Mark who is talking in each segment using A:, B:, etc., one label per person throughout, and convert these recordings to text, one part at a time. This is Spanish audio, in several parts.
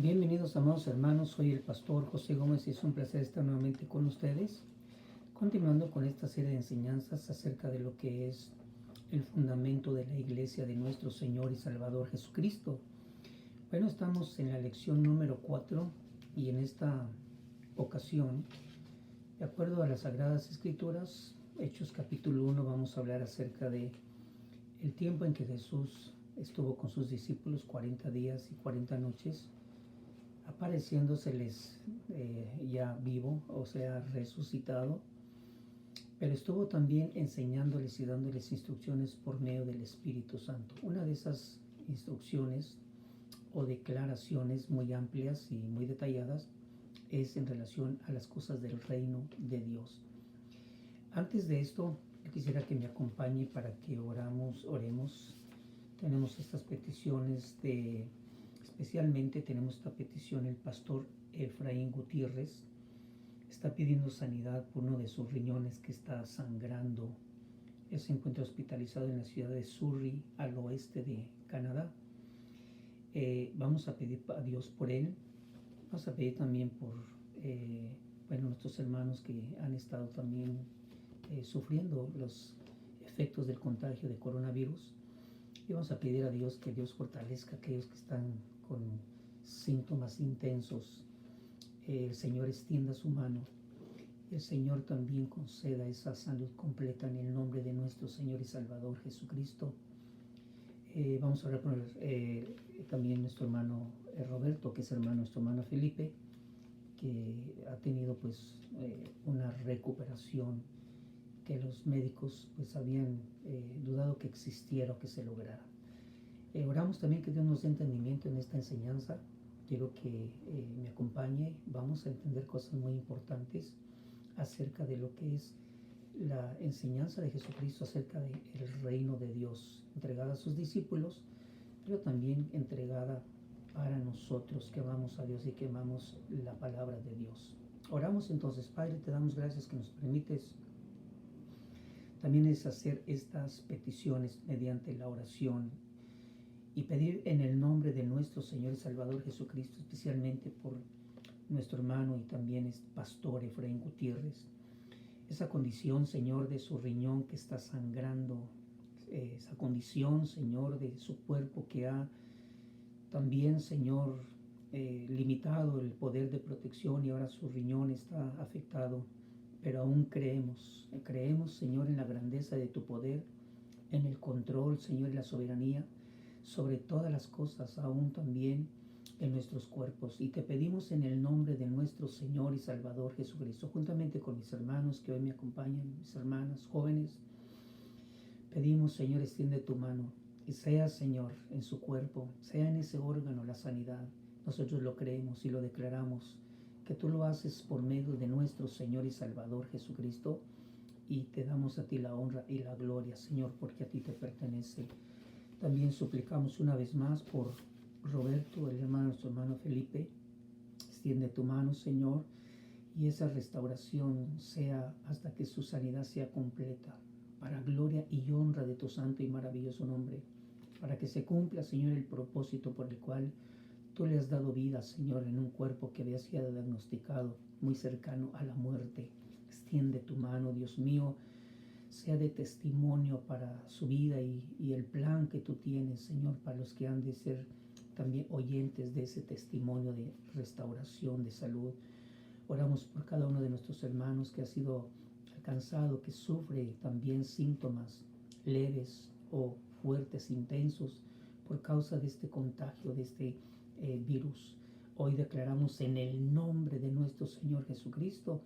A: Bienvenidos, amados hermanos, soy el pastor José Gómez y es un placer estar nuevamente con ustedes, continuando con esta serie de enseñanzas acerca de lo que es el fundamento de la iglesia de nuestro Señor y Salvador Jesucristo. Bueno, estamos en la lección número 4 y en esta ocasión, de acuerdo a las Sagradas Escrituras, Hechos capítulo 1, vamos a hablar acerca de el tiempo en que Jesús estuvo con sus discípulos 40 días y 40 noches, apareciéndoseles ya vivo, o sea, resucitado, pero estuvo también enseñándoles y dándoles instrucciones por medio del Espíritu Santo. Una de esas instrucciones o declaraciones muy amplias y muy detalladas es en relación a las cosas del reino de Dios. Antes de esto, yo quisiera que me acompañe para que oremos. Tenemos estas peticiones especialmente tenemos esta petición, el pastor Efraín Gutiérrez está pidiendo sanidad por uno de sus riñones que está sangrando. Él se encuentra hospitalizado en la ciudad de Surrey, al oeste de Canadá. Vamos a pedir a Dios por él. Vamos a pedir también por nuestros hermanos que han estado también sufriendo los efectos del contagio de coronavirus. Y vamos a pedir a Dios que Dios fortalezca a aquellos que están con síntomas intensos. El Señor extienda su mano. El Señor también conceda esa salud completa en el nombre de nuestro Señor y Salvador Jesucristo. Vamos a orar por también nuestro hermano Roberto, que es hermano nuestro hermano Felipe, que ha tenido una recuperación que los médicos habían dudado que existiera o que se lograra. Oramos también que Dios nos dé entendimiento en esta enseñanza. Quiero que me acompañe. Vamos a entender cosas muy importantes acerca de lo que es la enseñanza de Jesucristo acerca del reino de Dios, entregada a sus discípulos, pero también entregada para nosotros que amamos a Dios y que amamos la palabra de Dios. Oramos entonces. Padre, te damos gracias que nos permites también es hacer estas peticiones mediante la oración y pedir en el nombre de nuestro Señor y Salvador Jesucristo, especialmente por nuestro hermano y también es pastor Efraín Gutiérrez. Esa condición, Señor, de su riñón que está sangrando, esa condición, Señor, de su cuerpo que ha también, Señor, limitado el poder de protección y ahora su riñón está afectado. Pero aún creemos, Señor, en la grandeza de tu poder, en el control, Señor, y la soberanía sobre todas las cosas, aún también en nuestros cuerpos. Y te pedimos en el nombre de nuestro Señor y Salvador Jesucristo, juntamente con mis hermanos que hoy me acompañan, mis hermanas jóvenes, pedimos, Señor, extiende tu mano y sea, Señor, en su cuerpo, sea en ese órgano la sanidad. Nosotros lo creemos y lo declaramos, que tú lo haces por medio de nuestro Señor y Salvador Jesucristo, y te damos a ti la honra y la gloria, Señor, porque a ti te pertenece. También suplicamos una vez más por Roberto, el hermano, nuestro hermano Felipe. Extiende tu mano, Señor, y esa restauración sea hasta que su sanidad sea completa, para gloria y honra de tu santo y maravilloso nombre, para que se cumpla, Señor, el propósito por el cual tú le has dado vida, Señor, en un cuerpo que había sido diagnosticado muy cercano a la muerte. Extiende tu mano, Dios mío, sea de testimonio para su vida y el plan que tú tienes, Señor, para los que han de ser también oyentes de ese testimonio de restauración, de salud. Oramos por cada uno de nuestros hermanos que ha sido alcanzado, que sufre también síntomas leves o fuertes, intensos, por causa de este contagio, de este virus. Hoy declaramos en el nombre de nuestro Señor Jesucristo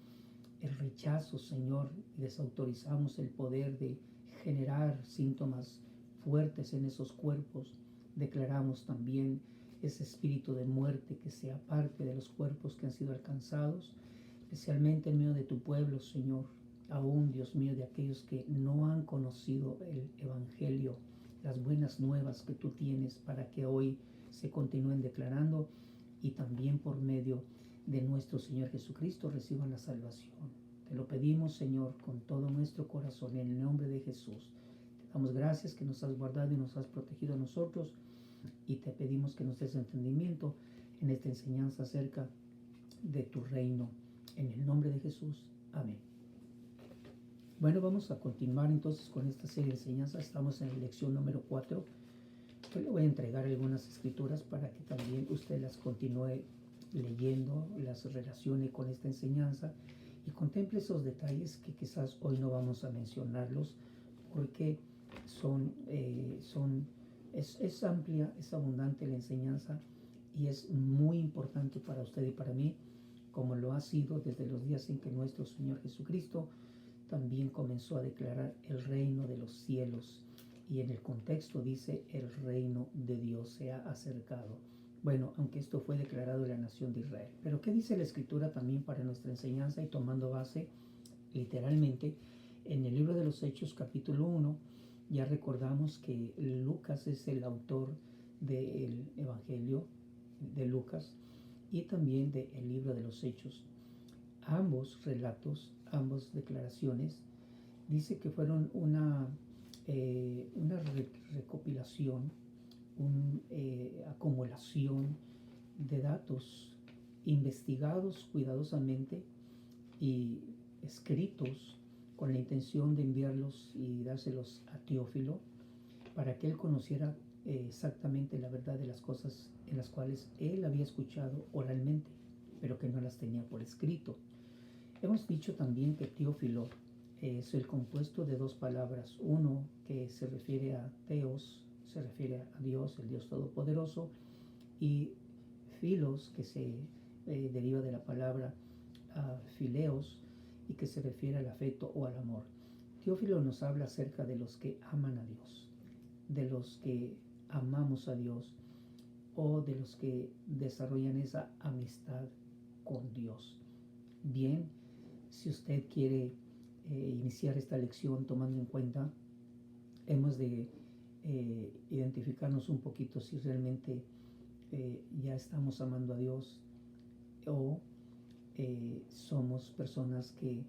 A: el rechazo, Señor, y desautorizamos el poder de generar síntomas fuertes en esos cuerpos. Declaramos también ese espíritu de muerte que sea parte de los cuerpos que han sido alcanzados, especialmente en medio de tu pueblo, Señor, aún, Dios mío, de aquellos que no han conocido el Evangelio, las buenas nuevas que tú tienes para que hoy se continúen declarando y también por medio de nuestro Señor Jesucristo reciban la salvación. Te lo pedimos, Señor, con todo nuestro corazón, en el nombre de Jesús. Te damos gracias que nos has guardado y nos has protegido a nosotros, y te pedimos que nos des entendimiento en esta enseñanza acerca de tu reino. En el nombre de Jesús. Amén. Bueno, vamos a continuar entonces con esta serie de enseñanzas. Estamos en la lección número 4. Yo le voy a entregar algunas escrituras para que también usted las continúe leyendo, las relacione con esta enseñanza y contemple esos detalles que quizás hoy no vamos a mencionarlos porque es amplia, es abundante la enseñanza y es muy importante para usted y para mí, como lo ha sido desde los días en que nuestro Señor Jesucristo también comenzó a declarar el reino de los cielos. Y en el contexto dice, el reino de Dios se ha acercado. Bueno, aunque esto fue declarado en la nación de Israel. Pero ¿qué dice la Escritura también para nuestra enseñanza? Y tomando base literalmente en el libro de los Hechos capítulo 1, ya recordamos que Lucas es el autor del Evangelio de Lucas y también del libro de los Hechos. Ambos relatos, ambas declaraciones, dice que fueron una recopilación, una acumulación de datos investigados cuidadosamente y escritos con la intención de enviarlos y dárselos a Teófilo para que él conociera exactamente la verdad de las cosas en las cuales él había escuchado oralmente, pero que no las tenía por escrito. Hemos dicho también que Teófilo es el compuesto de dos palabras. Uno que se refiere a Theos, se refiere a Dios, el Dios Todopoderoso, y Philos, que se deriva de la palabra Phileos y que se refiere al afecto o al amor. Teófilo nos habla acerca de los que aman a Dios, de los que amamos a Dios o de los que desarrollan esa amistad con Dios. Bien, si usted quiere iniciar esta lección tomando en cuenta, hemos de identificarnos un poquito si realmente ya estamos amando a Dios o somos personas que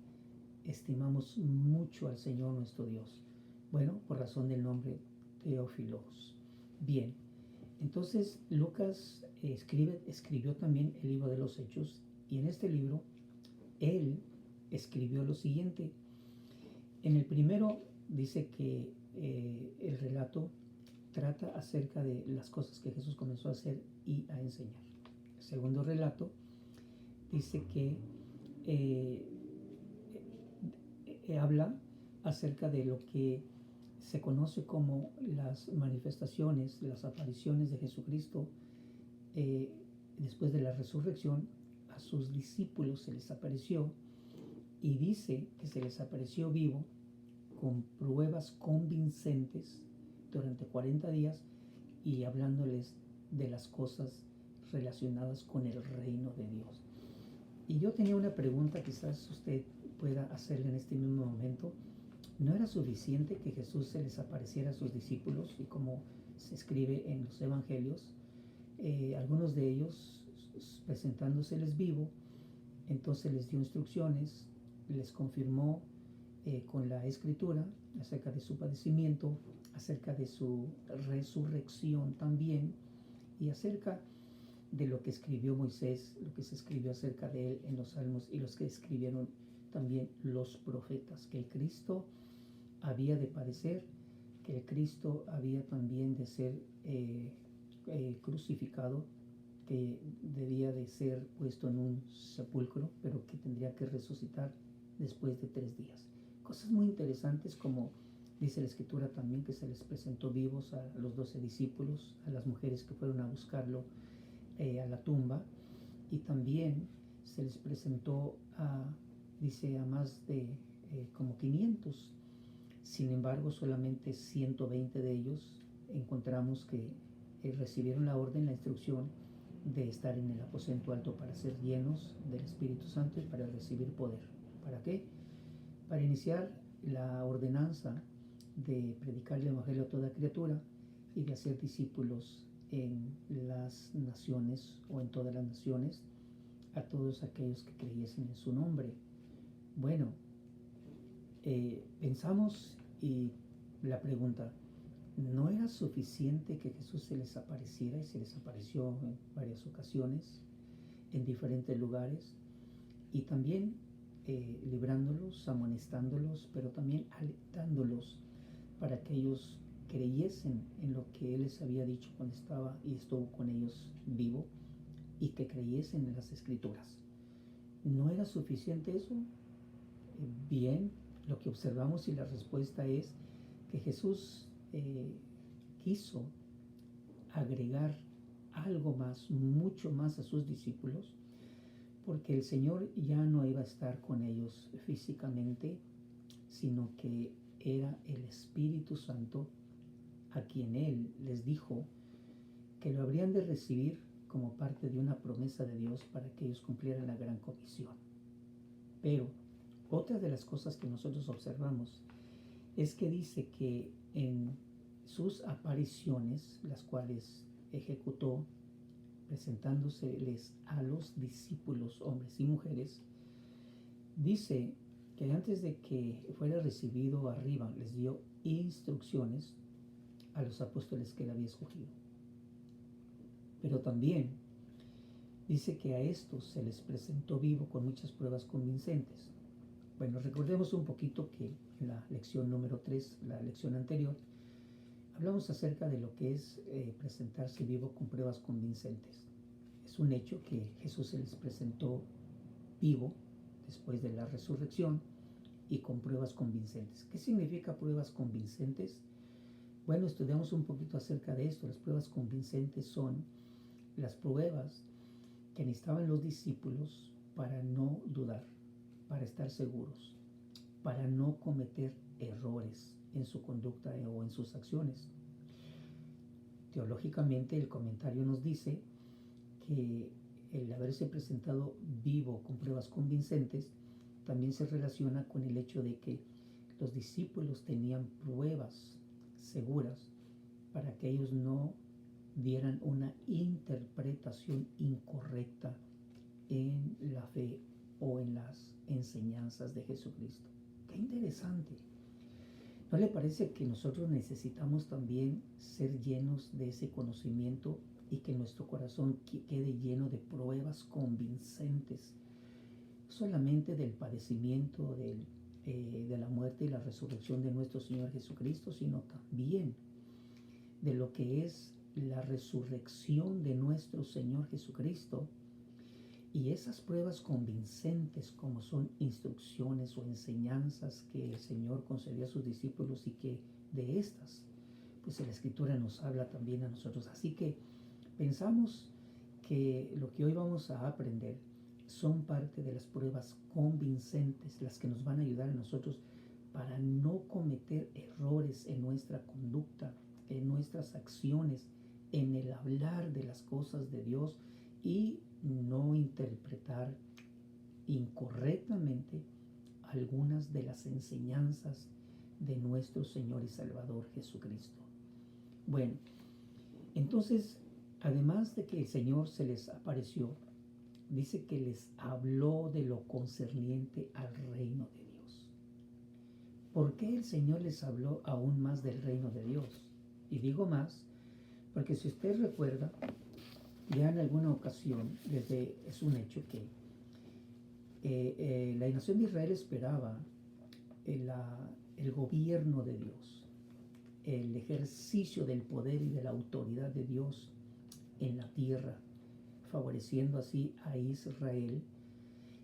A: estimamos mucho al Señor nuestro Dios. Bueno, por razón del nombre Teófilos. Bien, entonces Lucas escribió también el libro de los Hechos y en este libro él escribió lo siguiente. En el primero dice que el relato trata acerca de las cosas que Jesús comenzó a hacer y a enseñar. El segundo relato dice que habla acerca de lo que se conoce como las manifestaciones, las apariciones de Jesucristo después de la resurrección. A sus discípulos se les apareció y dice que se les apareció vivo con pruebas convincentes durante 40 días y hablándoles de las cosas relacionadas con el reino de Dios. Y yo tenía una pregunta, quizás usted pueda hacerle en este mismo momento. ¿No era suficiente que Jesús se les apareciera a sus discípulos? Y como se escribe en los evangelios, algunos de ellos presentándoseles vivo, entonces les dio instrucciones, les confirmó con la escritura acerca de su padecimiento, acerca de su resurrección también y acerca de lo que escribió Moisés, lo que se escribió acerca de él en los Salmos y los que escribieron también los profetas, que el Cristo había de padecer, que el Cristo había también de ser crucificado, que debía de ser puesto en un sepulcro, pero que tendría que resucitar después de 3 días. Cosas muy interesantes, como dice la Escritura también, que se les presentó vivos a los 12 discípulos, a las mujeres que fueron a buscarlo a la tumba, y también se les presentó dice a más de como 500. Sin embargo, solamente 120 de ellos encontramos que recibieron la orden, la instrucción de estar en el aposento alto para ser llenos del Espíritu Santo y para recibir poder. ¿Para qué? Para iniciar la ordenanza de predicar el Evangelio a toda criatura y de hacer discípulos en las naciones o en todas las naciones a todos aquellos que creyesen en su nombre. Bueno, pensamos y la pregunta, no era suficiente que Jesús se les apareciera, y se les apareció en varias ocasiones, en diferentes lugares, y también librándolos, amonestándolos, pero también alentándolos para que ellos creyesen en lo que Él les había dicho cuando estaba y estuvo con ellos vivo, y que creyesen en las Escrituras. ¿No era suficiente eso? Bien, lo que observamos y la respuesta es que Jesús quiso agregar algo más, mucho más a sus discípulos, porque el Señor ya no iba a estar con ellos físicamente, sino que era el Espíritu Santo a quien Él les dijo que lo habrían de recibir como parte de una promesa de Dios para que ellos cumplieran la gran comisión. Pero otra de las cosas que nosotros observamos es que dice que en sus apariciones, las cuales ejecutó presentándoseles a los discípulos, hombres y mujeres, dice que antes de que fuera recibido arriba, les dio instrucciones a los apóstoles que él había escogido. Pero también dice que a estos se les presentó vivo con muchas pruebas convincentes. Bueno, recordemos un poquito que en la lección número 3, la lección anterior, hablamos acerca de lo que es presentarse vivo con pruebas convincentes. Es un hecho que Jesús se les presentó vivo después de la resurrección y con pruebas convincentes. ¿Qué significa pruebas convincentes? Bueno, estudiamos un poquito acerca de esto. Las pruebas convincentes son las pruebas que necesitaban los discípulos para no dudar, para estar seguros, para no cometer errores en su conducta o en sus acciones. Teológicamente, el comentario nos dice que el haberse presentado vivo con pruebas convincentes también se relaciona con el hecho de que los discípulos tenían pruebas seguras para que ellos no dieran una interpretación incorrecta en la fe o en las enseñanzas de Jesucristo. ¡Qué interesante! ¿No le parece que nosotros necesitamos también ser llenos de ese conocimiento y que nuestro corazón quede lleno de pruebas convincentes, solamente del padecimiento, de la muerte y la resurrección de nuestro Señor Jesucristo, sino también de lo que es la resurrección de nuestro Señor Jesucristo? Y esas pruebas convincentes, como son instrucciones o enseñanzas que el Señor concedió a sus discípulos, y que de estas, pues la Escritura nos habla también a nosotros. Así que pensamos que lo que hoy vamos a aprender son parte de las pruebas convincentes, las que nos van a ayudar a nosotros para no cometer errores en nuestra conducta, en nuestras acciones, en el hablar de las cosas de Dios, y no interpretar incorrectamente algunas de las enseñanzas de nuestro Señor y Salvador Jesucristo. Bueno, entonces, además de que el Señor se les apareció, dice que les habló de lo concerniente al reino de Dios. ¿Por qué el Señor les habló aún más del reino de Dios? Y digo más, porque si usted recuerda, ya en alguna ocasión, es un hecho que la nación de Israel esperaba el gobierno de Dios, el ejercicio del poder y de la autoridad de Dios en la tierra, favoreciendo así a Israel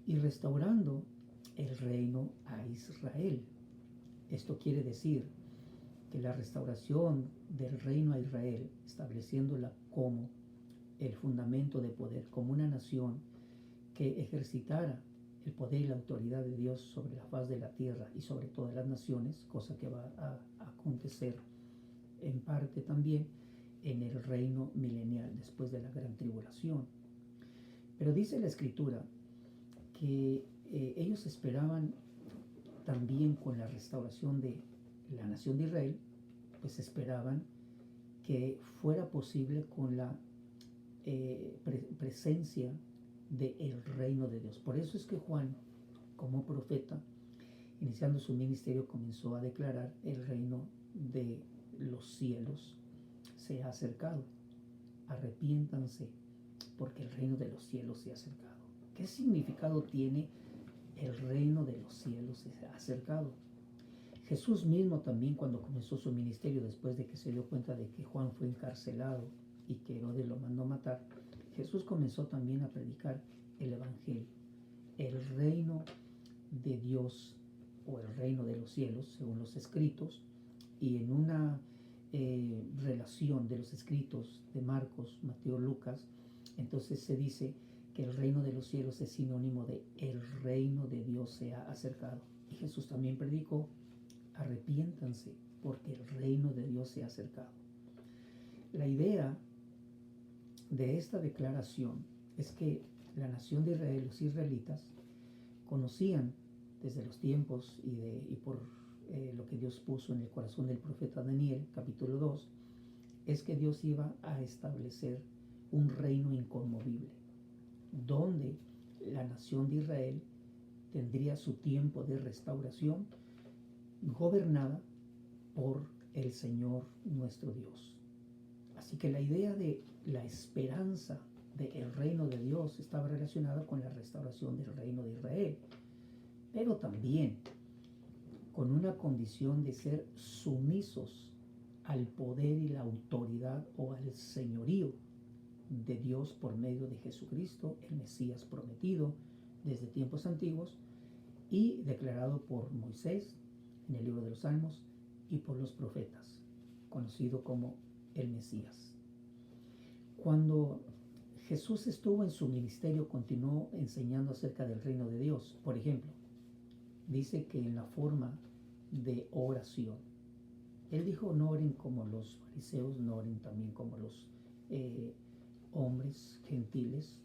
A: y restaurando el reino a Israel. Esto quiere decir que la restauración del reino a Israel, estableciéndola como el fundamento de poder, como una nación que ejercitara el poder y la autoridad de Dios sobre la faz de la tierra y sobre todas las naciones, cosa que va a acontecer en parte también en el reino milenial después de la gran tribulación. Pero dice la Escritura que ellos esperaban también, con la restauración de la nación de Israel, pues esperaban que fuera posible con la presencia del reino de Dios. Por eso es que Juan, como profeta, iniciando su ministerio, comenzó a declarar el reino de los cielos se ha acercado. Arrepiéntanse, porque el reino de los cielos se ha acercado. ¿Qué significado tiene el reino de los cielos se ha acercado? Jesús mismo también, cuando comenzó su ministerio, después de que se dio cuenta de que Juan fue encarcelado y que Herodes lo mandó matar, Jesús comenzó también a predicar el evangelio. El reino de Dios, o el reino de los cielos, según los escritos, y en una relación de los escritos de Marcos, Mateo, Lucas, entonces se dice que el reino de los cielos es sinónimo de el reino de Dios se ha acercado. Y Jesús también predicó: arrepiéntanse, porque el reino de Dios se ha acercado. La idea de esta declaración es que la nación de Israel, los israelitas, conocían desde los tiempos y por lo que Dios puso en el corazón del profeta Daniel, capítulo 2, es que Dios iba a establecer un reino inconmovible, donde la nación de Israel tendría su tiempo de restauración, gobernada por el Señor nuestro Dios. Así que la idea de la esperanza del reino de Dios estaba relacionada con la restauración del reino de Israel, pero también con una condición de ser sumisos al poder y la autoridad o al señorío de Dios por medio de Jesucristo, el Mesías prometido desde tiempos antiguos y declarado por Moisés en el libro de los Salmos y por los profetas, conocido como el Mesías. Cuando Jesús estuvo en su ministerio, continuó enseñando acerca del reino de Dios. Por ejemplo, dice que en la forma de oración, Él dijo: no oren como los fariseos, no oren también como los hombres gentiles,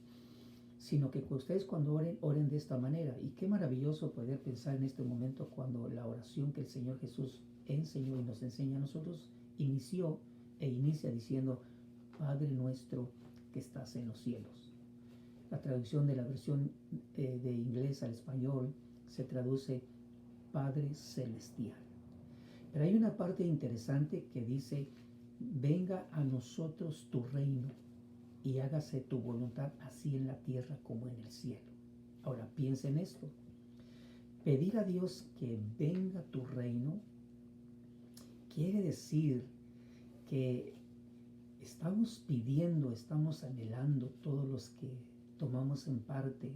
A: sino que ustedes cuando oren, oren de esta manera. Y qué maravilloso poder pensar en este momento cuando la oración que el Señor Jesús enseñó y nos enseña a nosotros inicia diciendo: Padre nuestro que estás en los cielos. La traducción de la versión de inglés al español se traduce Padre celestial. Pero hay una parte interesante que dice: venga a nosotros tu reino y hágase tu voluntad, así en la tierra como en el cielo. Ahora piensa en esto. Pedir a Dios que venga tu reino quiere decir que estamos pidiendo, estamos anhelando, todos los que tomamos en parte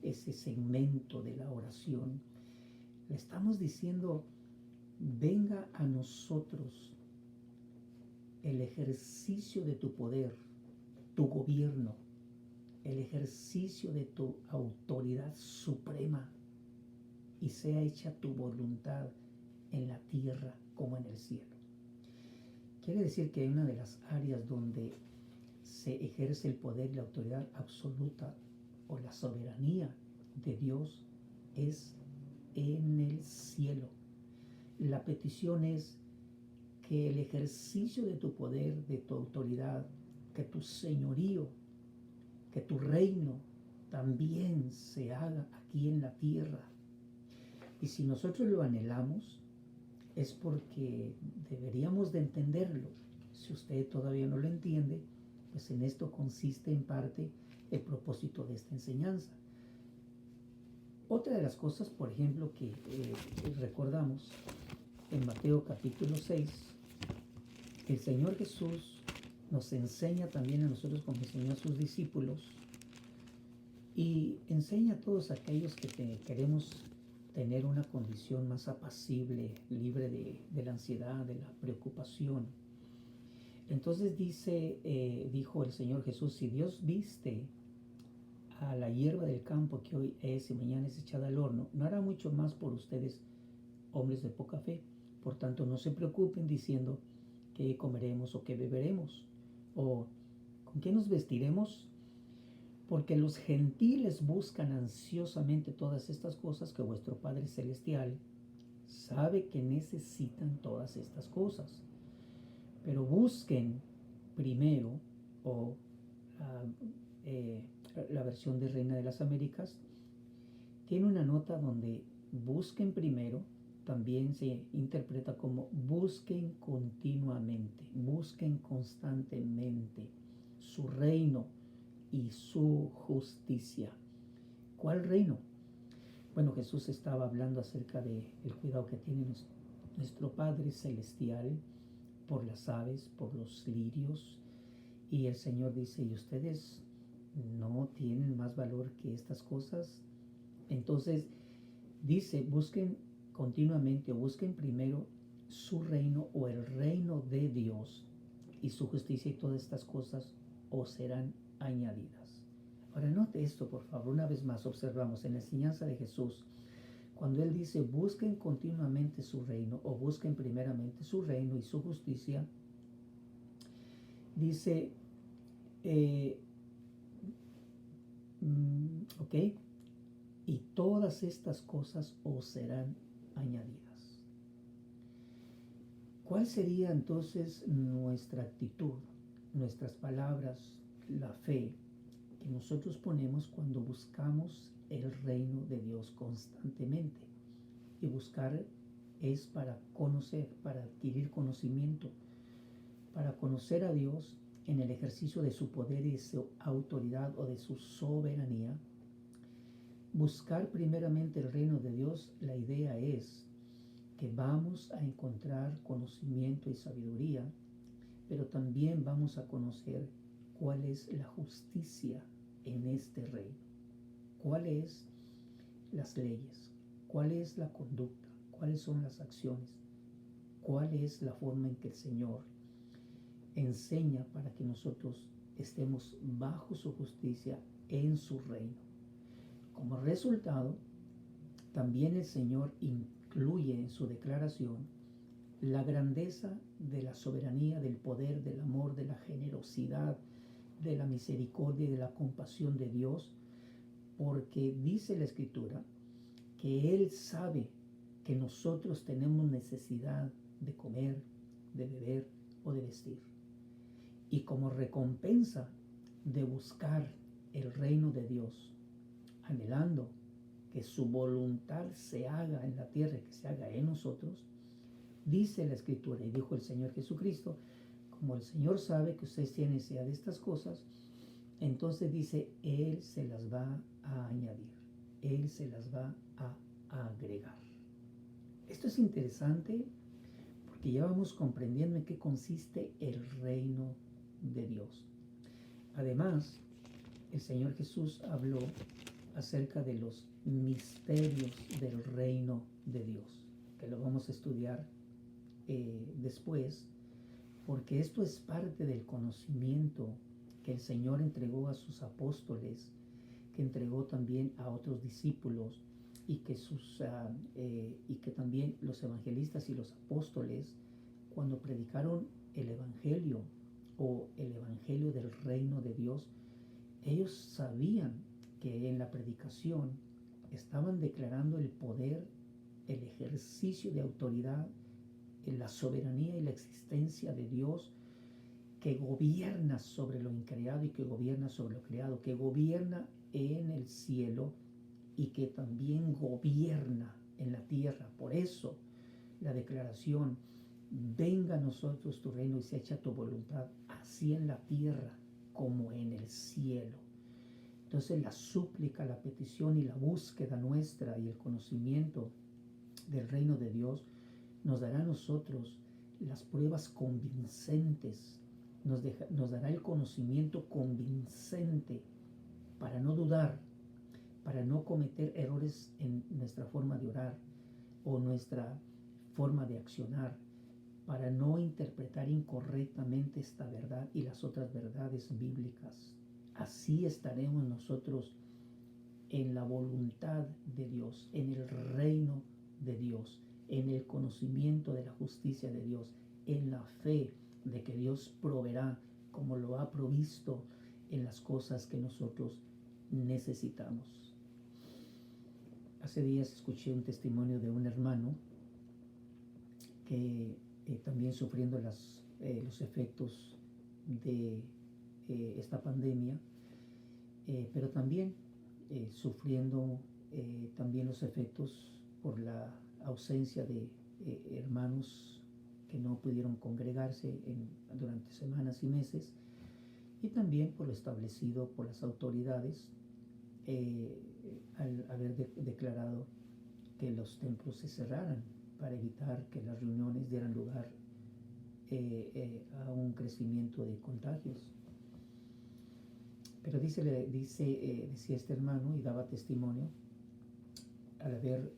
A: ese segmento de la oración, le estamos diciendo: venga a nosotros el ejercicio de tu poder, tu gobierno, el ejercicio de tu autoridad suprema, y sea hecha tu voluntad en la tierra como en el cielo. Quiere decir que una de las áreas donde se ejerce el poder y la autoridad absoluta o la soberanía de Dios es en el cielo. La petición es que el ejercicio de tu poder, de tu autoridad, que tu señorío, que tu reino también se haga aquí en la tierra. Y si nosotros lo anhelamos, es porque deberíamos de entenderlo. Si usted todavía no lo entiende, pues en esto consiste en parte el propósito de esta enseñanza. Otra de las cosas, por ejemplo, que recordamos en Mateo capítulo 6, el Señor Jesús nos enseña también a nosotros, como enseñó a sus discípulos, y enseña a todos aquellos que queremos tener una condición más apacible, libre de la ansiedad, de la preocupación. Entonces dijo el Señor Jesús: si Dios viste a la hierba del campo que hoy es y mañana es echada al horno, no hará mucho más por ustedes, hombres de poca fe. Por tanto, no se preocupen diciendo: ¿qué comeremos o qué beberemos? ¿O con qué nos vestiremos? Porque los gentiles buscan ansiosamente todas estas cosas, que vuestro Padre Celestial sabe que necesitan todas estas cosas. Pero busquen primero, o la versión de Reina de las Américas tiene una nota donde busquen primero también se interpreta como busquen continuamente, busquen constantemente su reino y su justicia. ¿Cuál reino? Bueno, Jesús estaba hablando acerca del cuidado que tiene nuestro Padre Celestial por las aves, por los lirios. Y el Señor dice, ¿y ustedes no tienen más valor que estas cosas? Entonces dice, busquen continuamente o busquen primero su reino o el reino de Dios y su justicia, y todas estas cosas os serán añadidas. Ahora note esto, por favor. Una vez más observamos en la enseñanza de Jesús, cuando Él dice busquen continuamente su reino o busquen primeramente su reino y su justicia, dice, ok, y todas estas cosas os serán añadidas. ¿Cuál sería entonces nuestra actitud, nuestras palabras, la fe que nosotros ponemos cuando buscamos el reino de Dios constantemente? Y buscar es para conocer, para adquirir conocimiento, para conocer a Dios en el ejercicio de su poder y de su autoridad o de su soberanía. Buscar primeramente el reino de Dios, la idea es que vamos a encontrar conocimiento y sabiduría, pero también vamos a conocer cuál es la justicia en este reino, cuáles las leyes, cuál es la conducta, cuáles son las acciones, cuál es la forma en que el Señor enseña para que nosotros estemos bajo su justicia en su reino. Como resultado, también el Señor incluye en su declaración la grandeza de la soberanía, del poder, del amor, de la generosidad, de la misericordia y de la compasión de Dios, porque dice la Escritura que Él sabe que nosotros tenemos necesidad de comer, de beber o de vestir. Y como recompensa de buscar el reino de Dios, anhelando que su voluntad se haga en la tierra, que se haga en nosotros, dice la Escritura, y dijo el Señor Jesucristo, como el Señor sabe que ustedes tienen necesidad de estas cosas, entonces dice, Él se las va a añadir, Él se las va a agregar. Esto es interesante porque ya vamos comprendiendo en qué consiste el reino de Dios. Además, el Señor Jesús habló acerca de los misterios del reino de Dios, que lo vamos a estudiar después, porque esto es parte del conocimiento que el Señor entregó a sus apóstoles, que entregó también a otros discípulos, y que también los evangelistas y los apóstoles, cuando predicaron el evangelio o el evangelio del reino de Dios, ellos sabían que en la predicación estaban declarando el poder, el ejercicio de autoridad, la soberanía y la existencia de Dios, que gobierna sobre lo increado y que gobierna sobre lo creado, que gobierna en el cielo y que también gobierna en la tierra. Por eso la declaración, venga a nosotros tu reino y se echa tu voluntad, así en la tierra como en el cielo. Entonces la súplica, la petición y la búsqueda nuestra y el conocimiento del reino de Dios nos dará a nosotros las pruebas convincentes, nos dará el conocimiento convincente para no dudar, para no cometer errores en nuestra forma de orar o nuestra forma de accionar, para no interpretar incorrectamente esta verdad y las otras verdades bíblicas. Así estaremos nosotros en la voluntad de Dios, en el reino de Dios, en el conocimiento de la justicia de Dios, en la fe de que Dios proveerá como lo ha provisto en las cosas que nosotros necesitamos. Hace días escuché un testimonio de un hermano que también sufriendo los efectos de esta pandemia, pero también sufriendo también los efectos por la ausencia de hermanos que no pudieron congregarse durante semanas y meses, y también por lo establecido por las autoridades al haber declarado que los templos se cerraran para evitar que las reuniones dieran lugar a un crecimiento de contagios. Pero decía este hermano y daba testimonio al haber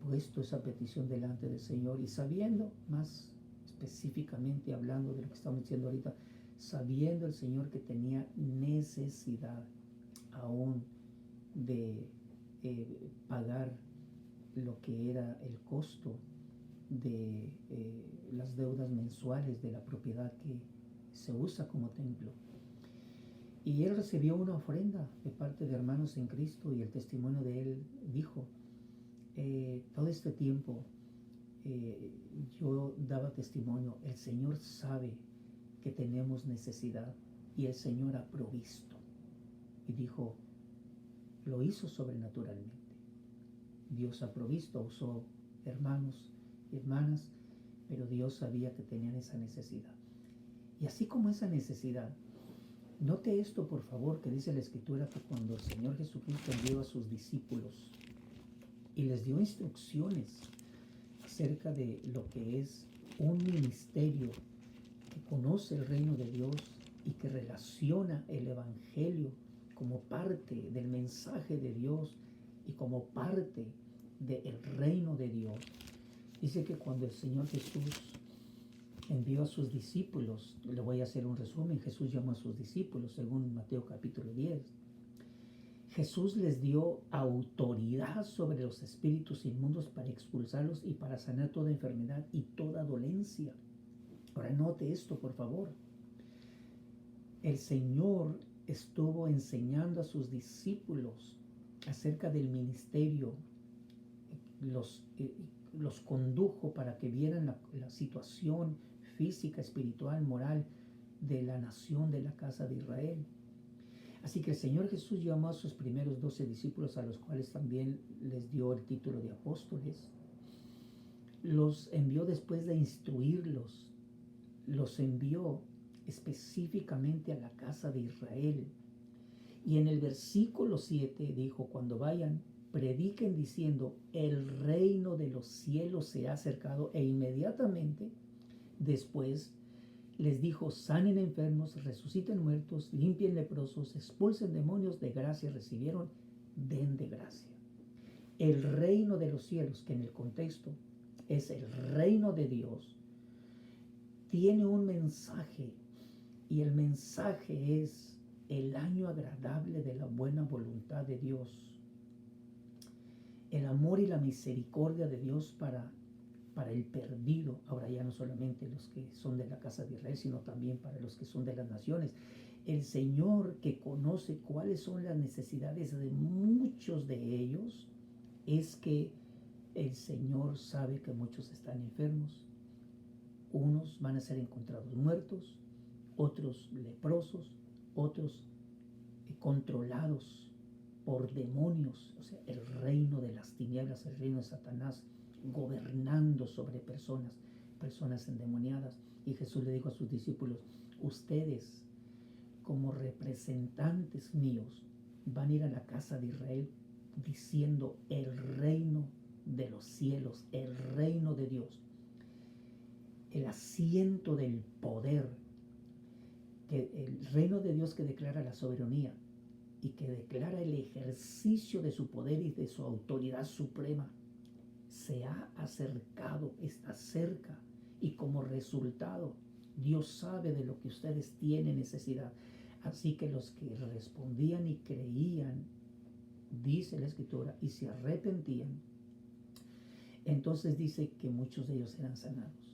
A: puesto esa petición delante del Señor y sabiendo, más específicamente hablando de lo que estamos diciendo ahorita, sabiendo el Señor que tenía necesidad aún de pagar lo que era el costo de las deudas mensuales de la propiedad que se usa como templo. Y él recibió una ofrenda de parte de hermanos en Cristo, y el testimonio de él dijo, todo este tiempo yo daba testimonio, el Señor sabe que tenemos necesidad y el Señor ha provisto. Y dijo, lo hizo sobrenaturalmente. Dios ha provisto, usó hermanos y hermanas, pero Dios sabía que tenían esa necesidad. Y así como esa necesidad, note esto por favor, que dice la Escritura que cuando el Señor Jesucristo envió a sus discípulos y les dio instrucciones acerca de lo que es un ministerio que conoce el reino de Dios y que relaciona el Evangelio como parte del mensaje de Dios y como parte del reino de Dios. Dice que cuando el Señor Jesús envió a sus discípulos, le voy a hacer un resumen, Jesús llamó a sus discípulos según Mateo capítulo 10. Jesús les dio autoridad sobre los espíritus inmundos para expulsarlos y para sanar toda enfermedad y toda dolencia. Ahora note esto, por favor. El Señor estuvo enseñando a sus discípulos acerca del ministerio, los condujo para que vieran la situación física, espiritual, moral de la nación de la casa de Israel. Así que el Señor Jesús llamó a sus primeros 12 discípulos, a los cuales también les dio el título de apóstoles. Los envió después de instruirlos, los envió específicamente a la casa de Israel. Y en el versículo 7 dijo, cuando vayan, prediquen diciendo, el reino de los cielos se ha acercado, e inmediatamente después les dijo, sanen enfermos, resuciten muertos, limpien leprosos, expulsen demonios, de gracia recibieron, den de gracia. El reino de los cielos, que en el contexto es el reino de Dios, tiene un mensaje, y el mensaje es el año agradable de la buena voluntad de Dios, el amor y la misericordia de Dios para el perdido, ahora ya no solamente los que son de la casa de Israel, sino también para los que son de las naciones. El Señor, que conoce cuáles son las necesidades de muchos de ellos, es que el Señor sabe que muchos están enfermos. Unos van a ser encontrados muertos, otros leprosos, otros controlados por demonios, o sea, el reino de las tinieblas, el reino de Satanás, gobernando sobre personas endemoniadas. Y Jesús le dijo a sus discípulos, ustedes como representantes míos van a ir a la casa de Israel diciendo el reino de los cielos, el reino de Dios, el asiento del poder, que el reino de Dios que declara la soberanía y que declara el ejercicio de su poder y de su autoridad suprema, se ha acercado, está cerca, y como resultado Dios sabe de lo que ustedes tienen necesidad. Así que los que respondían y creían, dice la Escritura, y se arrepentían, entonces dice que muchos de ellos eran sanados,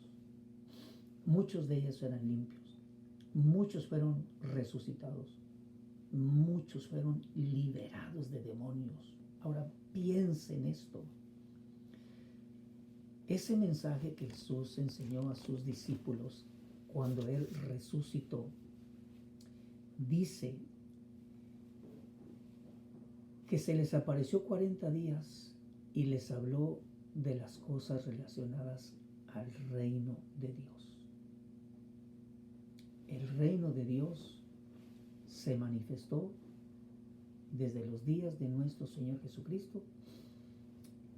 A: muchos de ellos eran limpios, muchos fueron resucitados, muchos fueron liberados de demonios. Ahora piensen esto. Ese mensaje que Jesús enseñó a sus discípulos cuando Él resucitó, dice que se les apareció 40 días y les habló de las cosas relacionadas al reino de Dios. El reino de Dios se manifestó desde los días de nuestro Señor Jesucristo.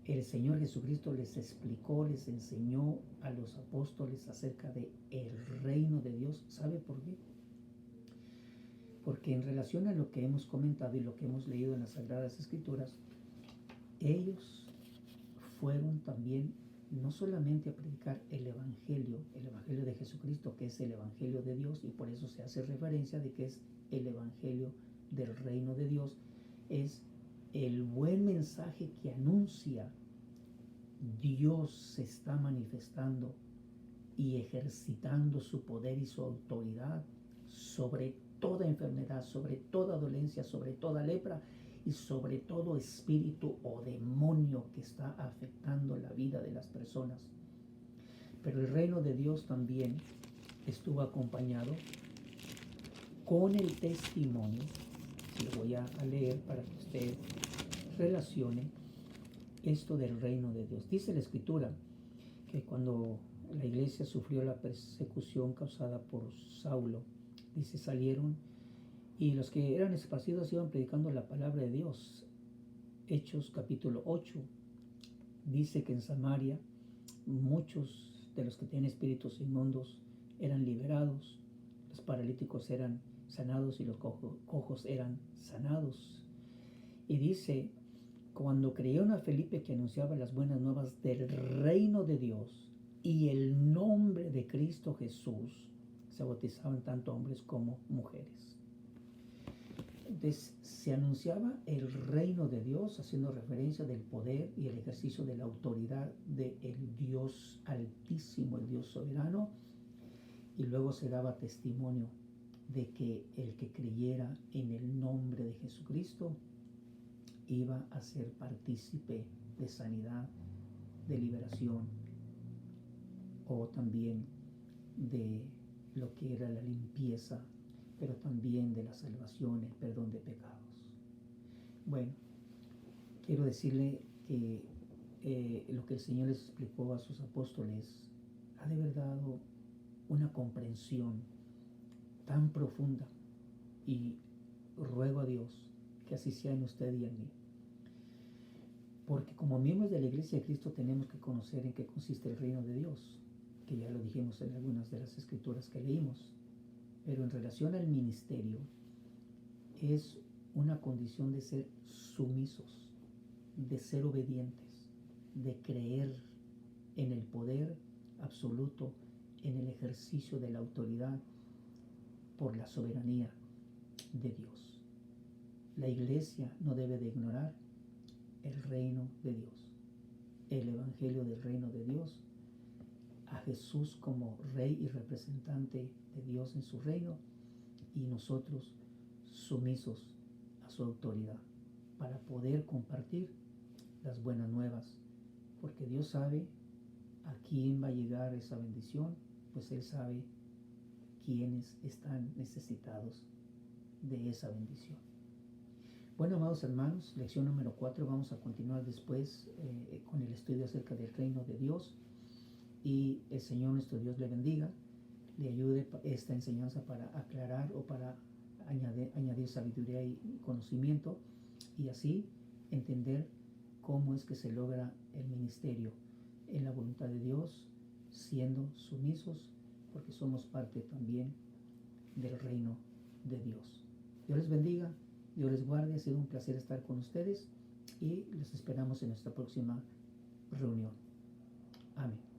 A: El Señor Jesucristo les explicó, les enseñó a los apóstoles acerca de el reino de Dios. ¿Sabe por qué? Porque en relación a lo que hemos comentado y lo que hemos leído en las Sagradas Escrituras, ellos fueron también no solamente a predicar el Evangelio de Jesucristo, que es el Evangelio de Dios, y por eso se hace referencia de que es el Evangelio del reino de Dios, es el buen mensaje que anuncia Dios se está manifestando y ejercitando su poder y su autoridad sobre toda enfermedad, sobre toda dolencia, sobre toda lepra y sobre todo espíritu o demonio que está afectando la vida de las personas. Pero el reino de Dios también estuvo acompañado con el testimonio. Lo voy a leer para que usted relacione esto del reino de Dios. Dice la Escritura que cuando la iglesia sufrió la persecución causada por Saulo, dice, salieron y los que eran esparcidos iban predicando la palabra de Dios. Hechos capítulo 8 dice que en Samaria muchos de los que tenían espíritus inmundos eran liberados, los paralíticos eran sanados y los cojos eran sanados. Y dice, cuando creyeron a Felipe que anunciaba las buenas nuevas del reino de Dios y el nombre de Cristo Jesús, se bautizaban tanto hombres como mujeres. Entonces se anunciaba el reino de Dios, haciendo referencia del poder y el ejercicio de la autoridad del Dios altísimo, el Dios soberano, y luego se daba testimonio de que el que creyera en el nombre de Jesucristo iba a ser partícipe de sanidad, de liberación, o también de lo que era la limpieza, pero también de la salvación, el perdón de pecados. Bueno, quiero decirle que lo que el Señor les explicó a sus apóstoles ha de verdad dado una comprensión tan profunda, y ruego a Dios que así sea en usted y en mí, porque como miembros de la Iglesia de Cristo tenemos que conocer en qué consiste el reino de Dios, que ya lo dijimos en algunas de las escrituras que leímos. Pero en relación al ministerio, es una condición de ser sumisos, de ser obedientes, de creer en el poder absoluto, en el ejercicio de la autoridad por la soberanía de Dios. La iglesia no debe de ignorar el reino de Dios, el evangelio del reino de Dios, a Jesús como rey y representante de Dios en su reino, y nosotros sumisos a su autoridad para poder compartir las buenas nuevas, porque Dios sabe a quién va a llegar esa bendición, pues Él sabe quiénes están necesitados de esa bendición. Bueno, amados hermanos, lección número 4, vamos a continuar después con el estudio acerca del reino de Dios, y el Señor nuestro Dios le bendiga, le ayude esta enseñanza para aclarar o para añadir sabiduría y conocimiento, y así entender cómo es que se logra el ministerio en la voluntad de Dios, siendo sumisos, porque somos parte también del reino de Dios. Dios les bendiga, Dios les guarde. Ha sido un placer estar con ustedes y les esperamos en nuestra próxima reunión. Amén.